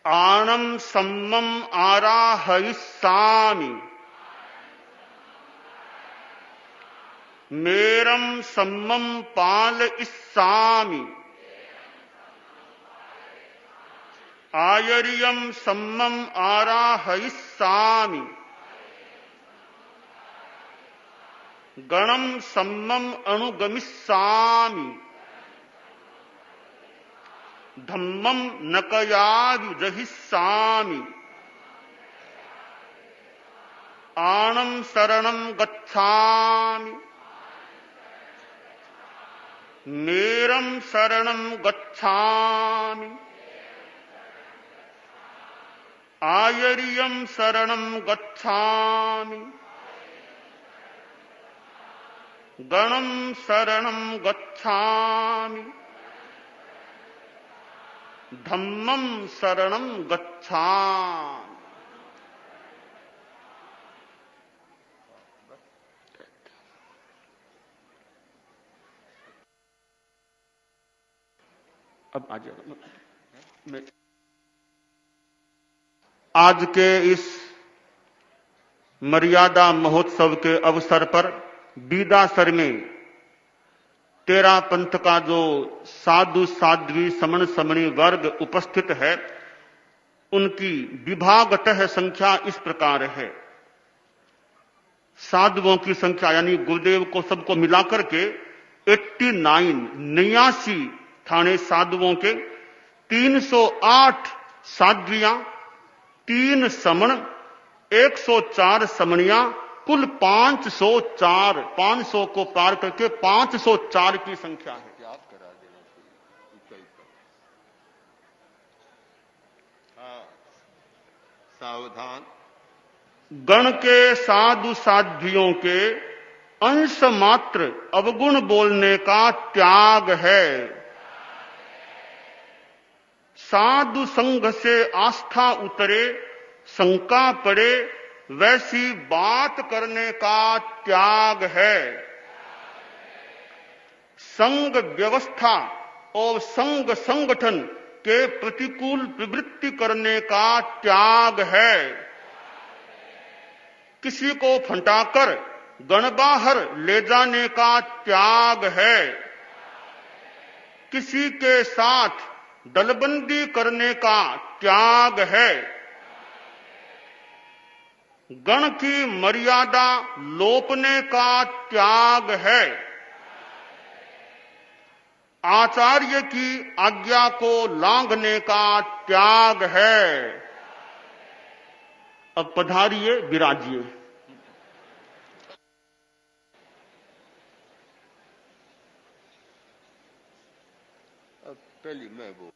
आणम सम्मम आराहयिष्यामि मेरम सम्मम पालयिष्यामि आयर्यम सम्मम आराहयिष्यामि गणम सम्मम अनुगमिष्यामि धम्मम नकयायुजहिष्यामि आणम शरणं गच्छामि मेरं शरणं गच्छामि आयर्यं शरणं गच्छामि गणं शरणं गच्छामि धम्मं शरणं गच्छामि। अब आ जाएगा। आज के इस मर्यादा महोत्सव के अवसर पर बीदासर में तेरा पंथ का जो साधु साध्वी समण समणी वर्ग उपस्थित है, उनकी विभागतः संख्या इस प्रकार है। साधुओं की संख्या यानी गुरुदेव को सबको मिलाकर के 89 थाने साधुओं के, 308 साध्वियां, 3 समण, 104 समणियां, कुल 504, 500 को पार करके 504 की संख्या है। याद करा देना हाँ, सावधान। गण के साधु साध्वियों के अंश मात्र अवगुण बोलने का त्याग है। साधु संघ से आस्था उतरे, शंका पड़े, वैसी बात करने का त्याग है। संघ व्यवस्था और संघ संगठन के प्रतिकूल प्रवृत्ति करने का त्याग है। किसी को फंटाकर गण बाहर ले जाने का त्याग है। किसी के साथ दलबंदी करने का त्याग है। गण की मर्यादा लोपने का त्याग है। आचार्य की आज्ञा को लांघने का त्याग है। अब पधारिए, विराजिए। अब पहली मैं वो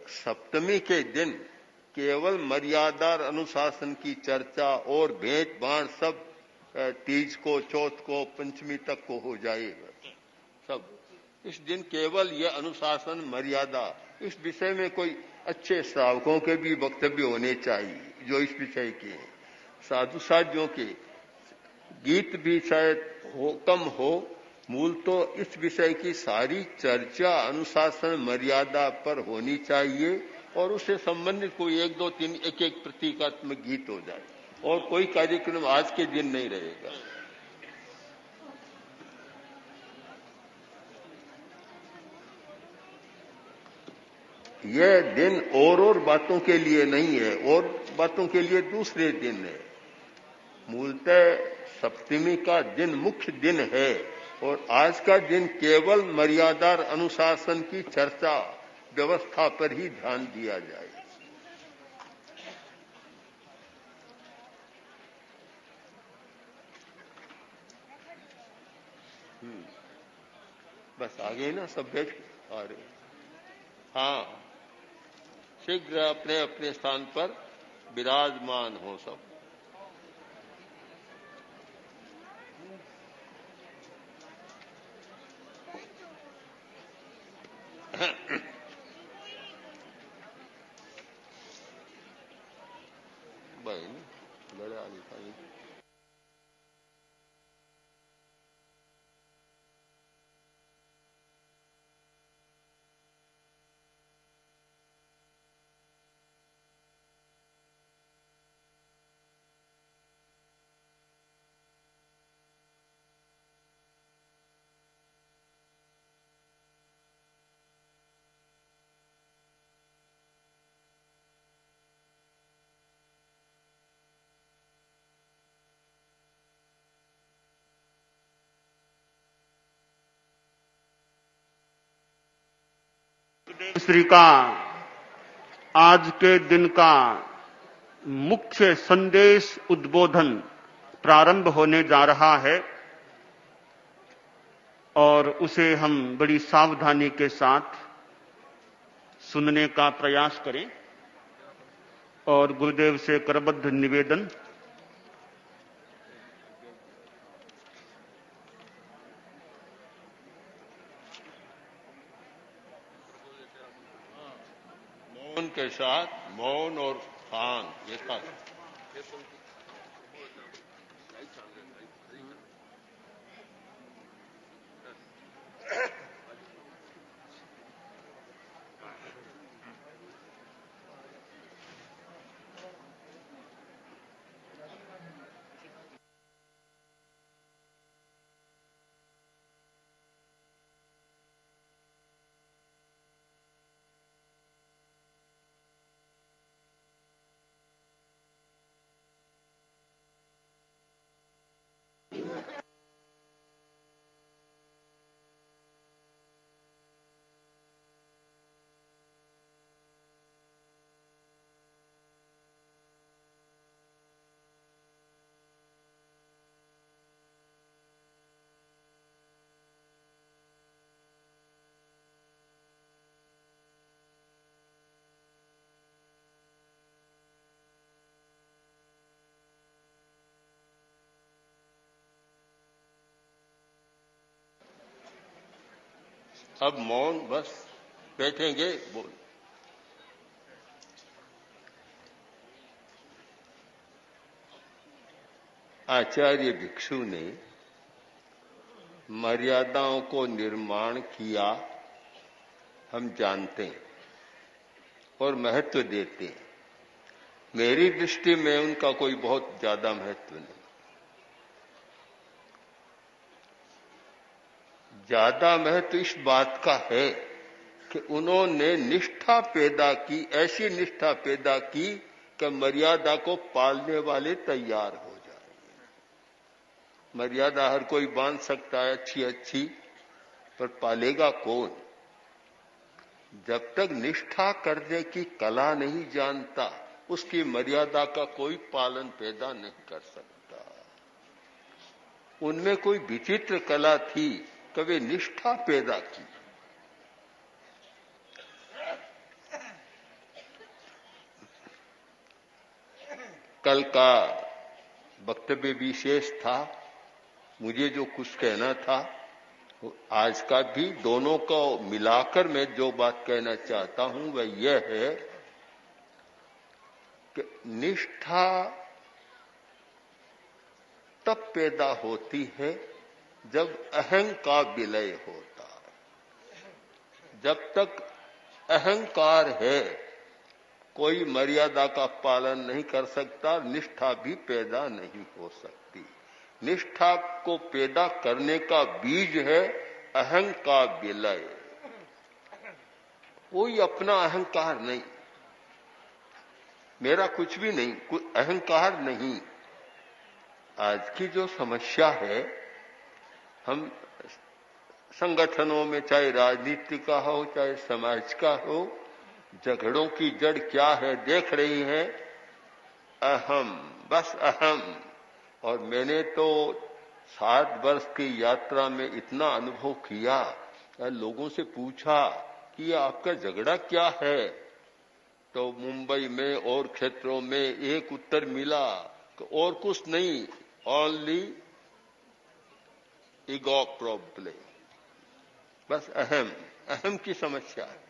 सप्तमी के दिन केवल मर्यादा अनुशासन की चर्चा और भेंट बाण सब तीज को, चौथ को, पंचमी तक को हो जाएगा। सब इस दिन केवल यह अनुशासन मर्यादा, इस विषय में कोई अच्छे श्रावकों के भी वक्तव्य होने चाहिए जो इस विषय के हैं। साधु साध्यों के गीत भी शायद कम हो, मूल तो इस विषय की सारी चर्चा अनुशासन मर्यादा पर होनी चाहिए और उससे संबंधित कोई 1, 2, 3 एक प्रतीकात्मक गीत हो जाए और कोई कार्यक्रम आज के दिन नहीं रहेगा। यह दिन और बातों के लिए नहीं है, और बातों के लिए दूसरे दिन है। मूलतः सप्तमी का दिन मुख्य दिन है और आज का दिन केवल मर्यादा अनुशासन की चर्चा व्यवस्था पर ही ध्यान दिया जाए। बस आगे ना सब बैठ आ रहे। हाँ, शीघ्र अपने अपने स्थान पर विराजमान हो सब। बहन बड़ा लिखाई श्री का आज के दिन का मुख्य संदेश उद्बोधन प्रारंभ होने जा रहा है और उसे हम बड़ी सावधानी के साथ सुनने का प्रयास करें और गुरुदेव से करबद्ध निवेदन मौन के साथ मौन और खान ये का अब मौन बस बैठेंगे बोल। आचार्य भिक्षु ने मर्यादाओं को निर्माण किया, हम जानते हैं और महत्व देते हैं। मेरी दृष्टि में उनका कोई बहुत ज्यादा महत्व नहीं। ज्यादा महत्व इस बात का है कि उन्होंने निष्ठा पैदा की, ऐसी निष्ठा पैदा की कि मर्यादा को पालने वाले तैयार हो जाए। मर्यादा हर कोई बांध सकता है अच्छी अच्छी, पर पालेगा कौन? जब तक निष्ठा करने की कला नहीं जानता, उसकी मर्यादा का कोई पालन पैदा नहीं कर सकता। उनमें कोई विचित्र कला थी, कभी निष्ठा पैदा की। कल का वक्तव्य विशेष था, मुझे जो कुछ कहना था आज का भी, दोनों को मिलाकर मैं जो बात कहना चाहता हूं वह यह है कि निष्ठा तब पैदा होती है जब अहं का विलय होता है। जब तक अहंकार है कोई मर्यादा का पालन नहीं कर सकता, निष्ठा भी पैदा नहीं हो सकती। निष्ठा को पैदा करने का बीज है अहं का विलय। कोई अपना अहंकार नहीं, मेरा कुछ भी नहीं, कोई अहंकार नहीं। आज की जो समस्या है, हम संगठनों में चाहे राजनीति का हो चाहे समाज का हो, झगड़ों की जड़ क्या है देख रही है। अहम, बस अहम। और मैंने तो 7 वर्ष की यात्रा में इतना अनुभव किया, लोगों से पूछा कि ये आपका झगड़ा क्या है, तो मुंबई में और क्षेत्रों में एक उत्तर मिला कि और कुछ नहीं, ओनली ईगो प्रॉब्लम, बस अहम, अहम की समस्या है।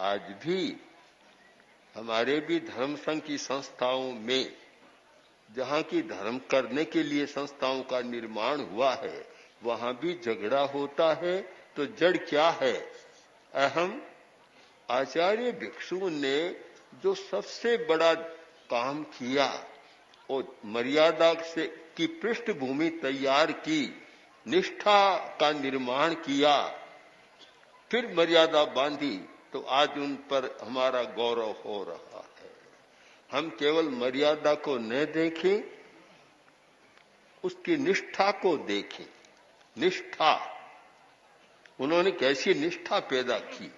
आज भी हमारे भी धर्म संघ की संस्थाओं में, जहां की धर्म करने के लिए संस्थाओं का निर्माण हुआ है, वहां भी झगड़ा होता है। तो जड़ क्या है? अहम। आचार्य भिक्षु ने जो सबसे बड़ा काम किया और मर्यादा से की पृष्ठभूमि तैयार की, निष्ठा का निर्माण किया, फिर मर्यादा बांधी, तो आज उन पर हमारा गौरव हो रहा है। हम केवल मर्यादा को न देखें, उसकी निष्ठा को देखें। निष्ठा, उन्होंने कैसी निष्ठा पैदा की।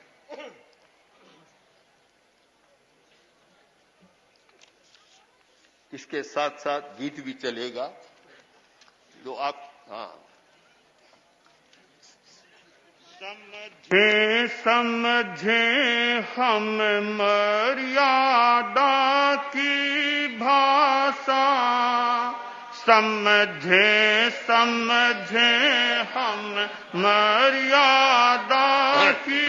इसके साथ साथ गीत भी चलेगा, जो आप समझे समझे हम मर्यादा की भाषा, समझे समझे हम मर्यादा की,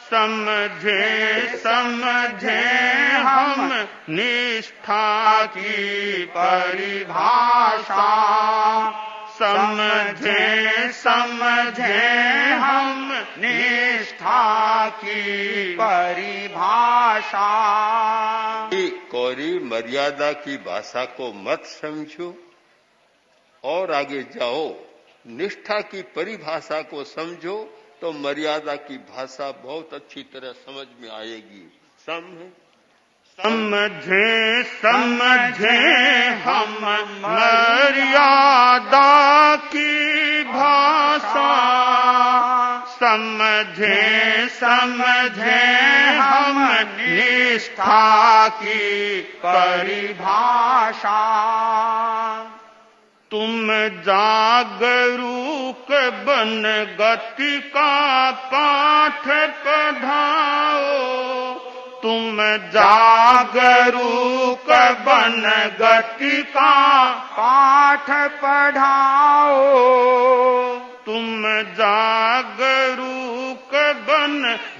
समझे समझे हम निष्ठा की परिभाषा, समझे समझे हम निष्ठा की परिभाषा। कोरी मर्यादा की भाषा को मत समझो और आगे जाओ, निष्ठा की परिभाषा को समझो, तो मर्यादा की भाषा बहुत अच्छी तरह समझ में आएगी। समझे समझे हम मर्यादा की भाषा, समझे समझे हम निष्ठा की परिभाषा। तुम जागरूक बन गति का पाठ पढ़ाओ, तुम जागरूक बन गति का पाठ पढ़ाओ, तुम जागरूक बन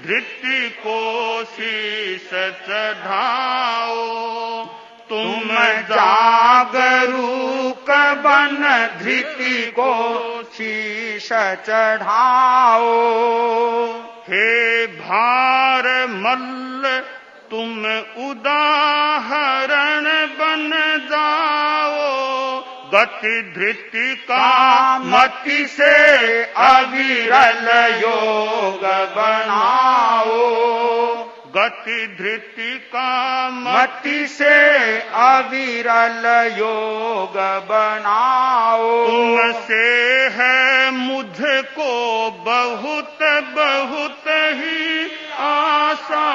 धृति को शीश चढ़ाओ, तुम जागरूक बन धृति को शीश चढ़ाओ। हे भार मल्ल तुम उदाहरण बन जाओ, गति धृति का मति से अविरल योग बनाओ, गति धृति का मति से अविरल योग बनाओ। तुमसे है मुझको बहुत बहुत ही आशा,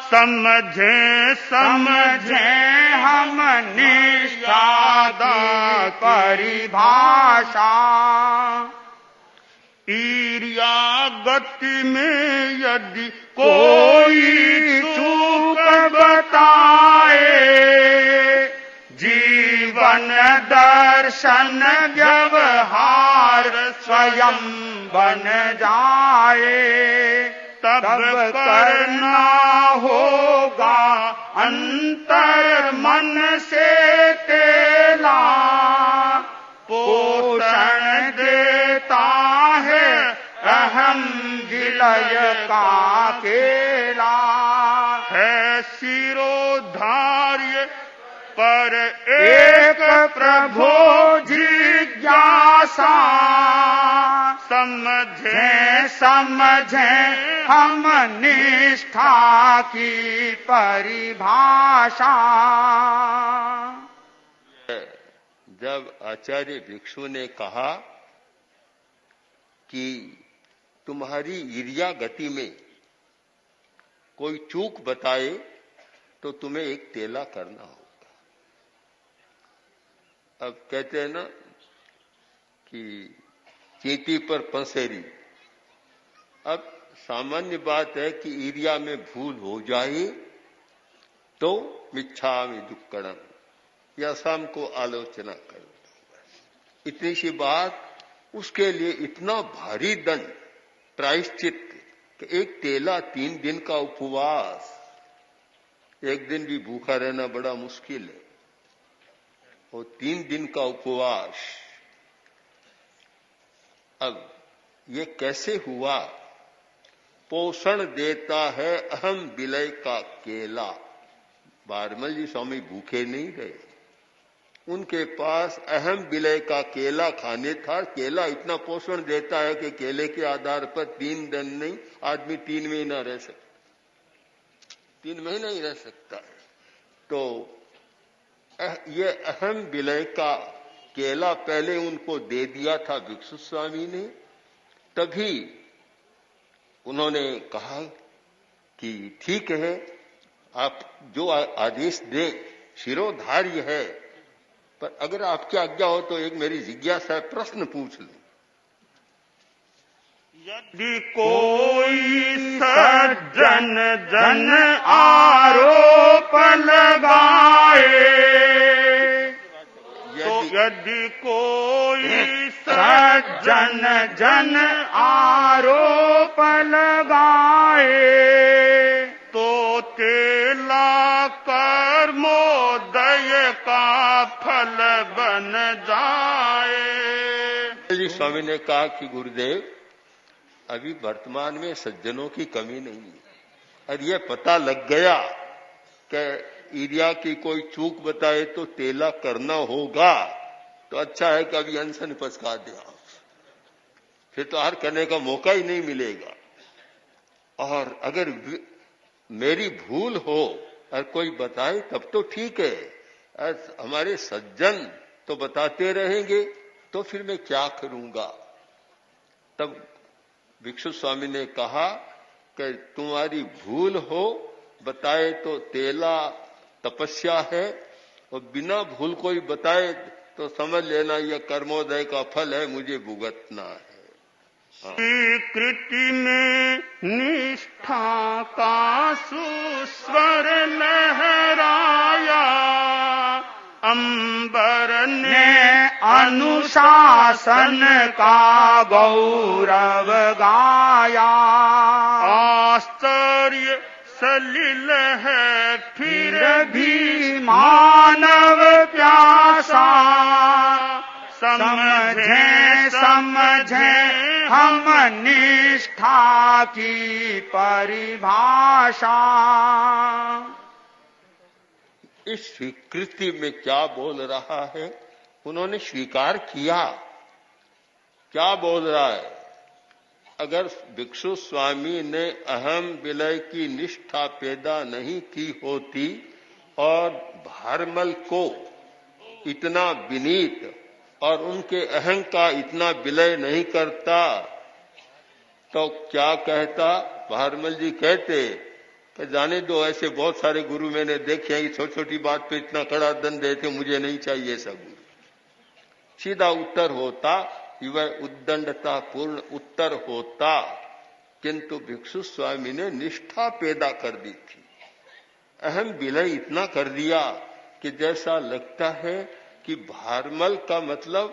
समझे समझे हम निष्ठा की परिभाषा। ईर्ष्या गति में यदि कोई चूक बताए, जीवन दर्शन व्यवहार स्वयं बन जाए, तब करना होगा अंतर मन से तेला, पोषण देता है अहम विलय का केला। है शिरोधार्य पर एक प्रभो जिज्ञासा, समझे समझे हम निष्ठा की परिभाषा। जब आचार्य भिक्षु ने कहा कि तुम्हारी ईर्ष्या गति में कोई चूक बताए तो तुम्हें एक तेला करना होगा। अब कहते हैं ना कि चींटी पर पंसेरी। अब सामान्य बात है कि ईर्ष्या में भूल हो जाए तो मिच्छामि दुक्कड़म या शाम को आलोचना करो, इतनी सी बात। उसके लिए इतना भारी दंड प्रायश्चित कि एक तेला, 3 दिन का उपवास, एक दिन भी भूखा रहना बड़ा मुश्किल है, और 3 दिन का उपवास। अब ये कैसे हुआ? पोषण देता है अहम विलय का केला। बारमल जी स्वामी भूखे नहीं रहे, उनके पास अहम विलय का केला खाने था। केला इतना पोषण देता है कि केले के आधार पर 3 दिन नहीं, आदमी 3 महीना रह सकता, 3 महीना ही रह सकता है। तो ये अहम विलय का केला पहले उनको दे दिया था भिक्षु स्वामी ने। तभी उन्होंने कहा कि ठीक है, आप जो आदेश दें शिरोधार्य है, पर अगर आपकी आज्ञा हो तो एक मेरी जिज्ञासा है, प्रश्न पूछ लूं। यदि कोई सज्जन जन आरोप लगाए, तो यदि कोई सज्जन जन आरोप लगाए, तो तेला कर्मोदय का फल बन जाए। जी स्वामी ने कहा कि गुरुदेव, अभी वर्तमान में सज्जनों की कमी नहीं है, और यह पता लग गया कि ईर्ष्या की कोई चूक बताए तो तेला करना होगा, तो अच्छा है कि अभी अनशन पचका दे, फिर तो हार करने का मौका ही नहीं मिलेगा। और अगर मेरी भूल हो और कोई बताए तब तो ठीक है, और हमारे सज्जन तो बताते रहेंगे तो फिर मैं क्या करूंगा। तब भिक्षु स्वामी ने कहा कि तुम्हारी भूल हो बताए तो तेला तपस्या है, और बिना भूल कोई बताए तो समझ लेना यह कर्मोदय का फल है, मुझे भुगतना है। स्वीकृति में निष्ठा का सुस्वर लहराया, अंबर ने अनुशासन का गौरव गाया। आश्चर्य सलिल है फिर भी मानव प्यासा, समझे समझे हम निष्ठा की परिभाषा। इस स्वीकृति में क्या बोल रहा है? उन्होंने स्वीकार किया। क्या बोल रहा है? अगर भिक्षु स्वामी ने अहम विलय की निष्ठा पैदा नहीं की होती और भारमल को इतना विनीत और उनके अहं का इतना विलय नहीं करता, तो क्या कहता? भारमल जी कहते कि जाने दो, ऐसे बहुत सारे गुरु मैंने देखे हैं, छोटी छोटी बात पे इतना कड़ा दंड देते, मुझे नहीं चाहिए सब गुरु। सीधा उत्तर होता, वह उद्दंडता पूर्ण उत्तर होता, किंतु भिक्षु स्वामी ने निष्ठा पैदा कर दी थी। अहम विलय इतना कर दिया कि जैसा लगता है कि भारमल का मतलब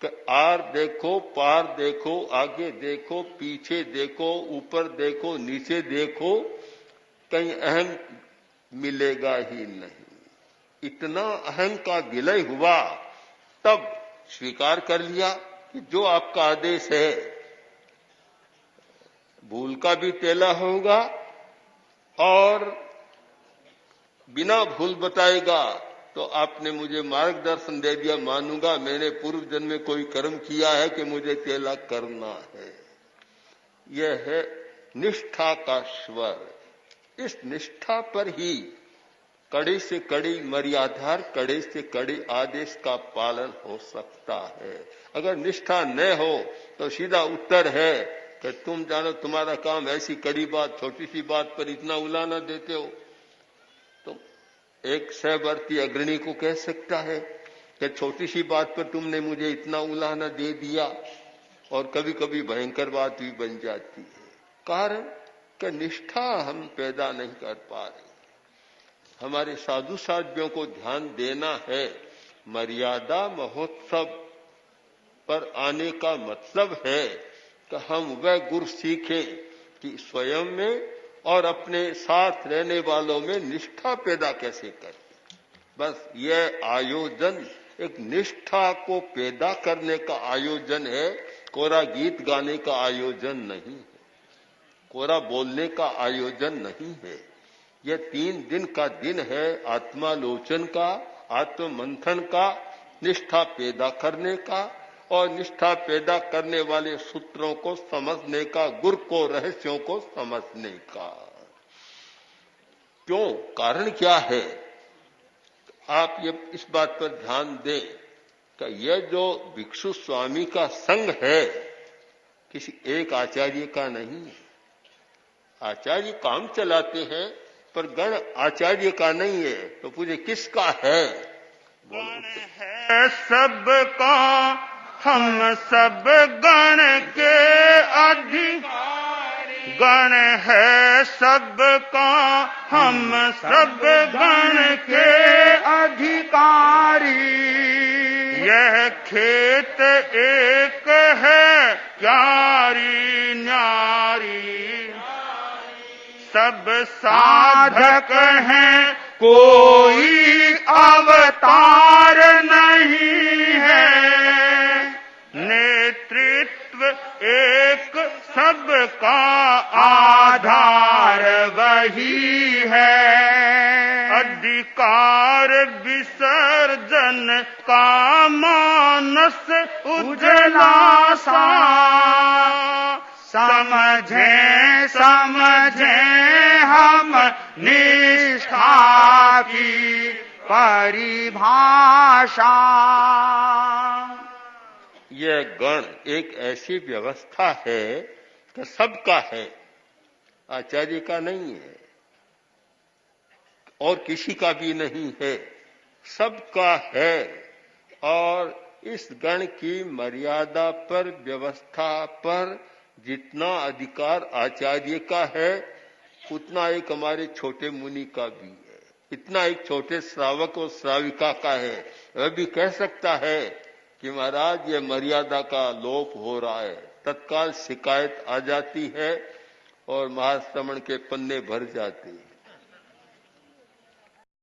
कि आर देखो, पार देखो, आगे देखो, पीछे देखो, ऊपर देखो, नीचे देखो, कहीं अहम मिलेगा ही नहीं। इतना अहम का विलय हुआ, तब स्वीकार कर लिया कि जो आपका आदेश है, भूल का भी तेला होगा और बिना भूल बताएगा तो आपने मुझे मार्गदर्शन दे दिया, मानूंगा मैंने पूर्व जन्म में कोई कर्म किया है कि मुझे तेला करना है। यह है निष्ठा का स्वर। इस निष्ठा पर ही कड़ी से कड़ी मर्यादा, कड़ी से कड़ी आदेश का पालन हो सकता है। अगर निष्ठा न हो तो सीधा उत्तर है कि तुम जानो तुम्हारा काम, ऐसी कड़ी बात, छोटी सी बात पर इतना उलाना देते हो। तो एक सहवर्ती अग्रणी को कह सकता है कि छोटी सी बात पर तुमने मुझे इतना उलाना दे दिया, और कभी कभी भयंकर बात भी बन जाती है। कारण कि निष्ठा हम पैदा नहीं कर पा रहे। हमारे साधु साध्यों को ध्यान देना है। मर्यादा महोत्सव पर आने का मतलब है कि हम वह गुर सीखें कि स्वयं में और अपने साथ रहने वालों में निष्ठा पैदा कैसे करें। बस यह आयोजन एक निष्ठा को पैदा करने का आयोजन है, कोरा गीत गाने का आयोजन नहीं है, कोरा बोलने का आयोजन नहीं है। यह 3 दिन का दिन है आत्मालोचन का, आत्ममंथन का, निष्ठा पैदा करने का और निष्ठा पैदा करने वाले सूत्रों को समझने का, गुर को, रहस्यों को समझने का। क्यों? कारण क्या है? आप ये इस बात पर ध्यान दें कि यह जो भिक्षु स्वामी का संघ है किसी एक आचार्य का नहीं है। आचार्य काम चलाते हैं पर गण आचार्य का नहीं है। तो पूछे किसका है? गण है सबका, हम सब गण के अधिकारी। गण है सबका, हम सब गण के अधिकारी। यह खेत एक है क्यारी न्यारी। सब साधक हैं, कोई अवतार नहीं है। नेतृत्व एक, सबका आधार वही है। अधिकार विसर्जन का मानस उजला सा। समझें समझें हम निष्ठा की परिभाषा। यह गण एक ऐसी व्यवस्था है कि सबका है, आचार्य का नहीं है और किसी का भी नहीं है, सबका है। और इस गण की मर्यादा पर, व्यवस्था पर जितना अधिकार आचार्य का है उतना एक हमारे छोटे मुनि का भी है, इतना एक छोटे श्रावक और श्राविका का है। वह भी कह सकता है कि महाराज ये मर्यादा का लोप हो रहा है। तत्काल शिकायत आ जाती है और महाश्रमण के पन्ने भर जाते हैं।